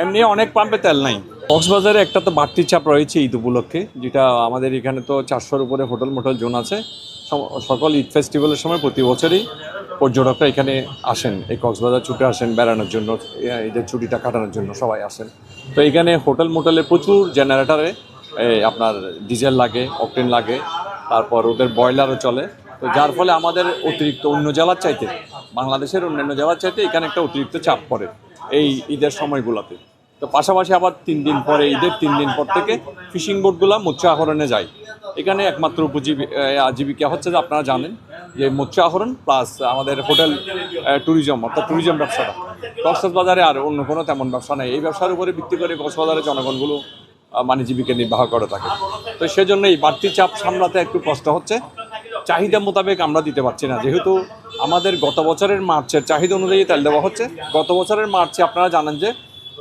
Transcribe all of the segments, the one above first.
এমনি অনেক পাম্পে তেল নাই। কক্সবাজারে একটা তো বাড়তি চাপ রয়েছে ঈদ উপলক্ষে, যেটা আমাদের এখানে তো 400-র উপরে হোটেল মোটেল জোন আছে। সকল ঈদ ফেস্টিভ্যালের সময় প্রতি বছরই পর্যটকরা এখানে আসেন, এই কক্সবাজার ছুটে আসেন বেড়ানোর জন্য, ঈদের ছুটিটা কাটানোর জন্য সবাই আসেন। তো এখানে হোটেল মোটেলে প্রচুর জেনারেটারে আপনার ডিজেল লাগে, অকটেন লাগে, তারপর ওদের বয়লারও চলে। তো যার ফলে আমাদের অতিরিক্ত অন্য জেলার চাইতে, বাংলাদেশের অন্যান্য জেলার চাইতে এখানে একটা অতিরিক্ত চাপ পড়ে এই ঈদের সময়গুলোতে। তো পাশাপাশি আবার 3 দিন পরে, ঈদের 3 দিন পর থেকে ফিশিং বোটগুলো মৎস্য আহরণে যায়। এখানে একমাত্র জীবিকা হচ্ছে যে আপনারা জানেন যে মৎস্য আহরণ প্লাস আমাদের হোটেল ট্যুরিজম, অর্থাৎ ট্যুরিজম ব্যবসাটা। কক্সবাজারে আর অন্য কোনো তেমন ব্যবসা নেই। এই ব্যবসার উপরে ভিত্তি করে কক্সবাজারের জনগণগুলো মানে জীবিকা নির্বাহ করে থাকে। তো সেজন্য এই বাড়তি চাপ সামলাতে একটু কষ্ট হচ্ছে। চাহিদা মোতাবেক আমরা দিতে পারছি না, যেহেতু আমাদের গত বছরের মার্চের চাহিদা অনুযায়ী তেল দেওয়া হচ্ছে। গত বছরের মার্চে আপনারা জানেন যে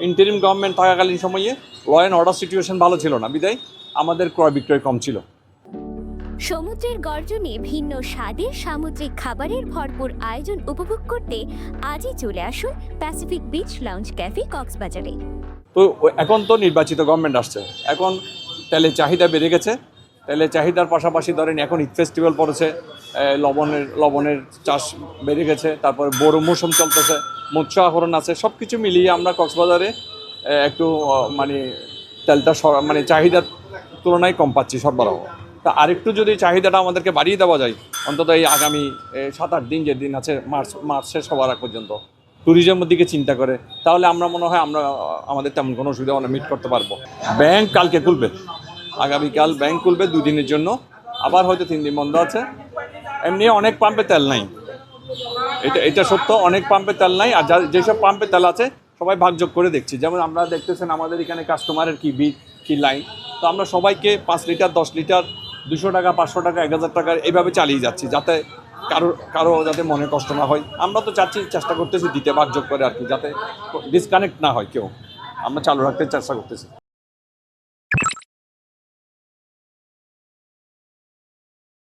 ইন্টারিম গভর্নমেন্ট থাকাকালীন সময়ে ল অ্যান্ড অর্ডার সিচুয়েশন ভালো ছিল না, বিদায় আমাদের ক্রয় বিক্রয় কম ছিল। সমুদ্রের গর্জনে ভিন্ন স্বাদের সামুদ্রিক খাবারের ভরপুর আয়োজন উপভোগ করতে আজই চলে আসুন প্যাসিফিক বিচ লাউঞ্জ ক্যাফে কক্সবাজারে। তো এখন তো নির্বাচিত গভর্নমেন্ট আসছে, এখন তেলের চাহিদা বেড়ে গেছে। তেলের চাহিদার পাশাপাশি ধরেন এখন ঈদ ফেস্টিভ্যাল পড়েছে, লবণের চাষ বেড়ে গেছে, তারপরে বড় মৌসুম চলতেছে, মৎস্য আহরণ আছে। সব কিছু মিলিয়ে আমরা কক্সবাজারে একটু মানে তেলটা মানে চাহিদার তুলনায় কম পাচ্ছি সরবরাহ। তা আরেকটু যদি চাহিদাটা আমাদেরকে বাড়িয়ে দেওয়া যায়, অন্তত এই আগামী 7-8 দিন যে দিন আছে, মার্চ শেষ হওয়ার আগ পর্যন্ত ট্যুরিজমের দিকে চিন্তা করে, তাহলে আমরা মনে হয় আমাদের তেমন কোনো অসুবিধা আমরা মিট করতে পারবো। ব্যাংক কালকে খুলবে, আগামীকাল ব্যাংক খুলবে 2 দিনের জন্য, আবার হয়তো 3 দিন বন্ধ আছে। এমনি অনেক পাম্পে তেল নাই, এটা সত্য, অনেক পাম্পে তেল নাই। আর যেসব পাম্পে তেল আছে সবাই ভাগযোগ করে দেখছি। যেমন আমরা দেখতেছেন আমাদের এখানে কাস্টমারের কি লাইন। তো আমরা সবাইকে 5 লিটার 10 লিটার 200 টাকা 500 টাকা 1000 টাকা এইভাবে চালিয়ে যাচ্ছি, যাতে কারো যাতে মনে কষ্ট না হয়। আমরা তো চেষ্টা করতেছি দিতে ভাগযোগ করে আর কি, যাতে ডিসকানেক্ট না হয় কেউ, আমরা চালু রাখতে চেষ্টা করতেছি।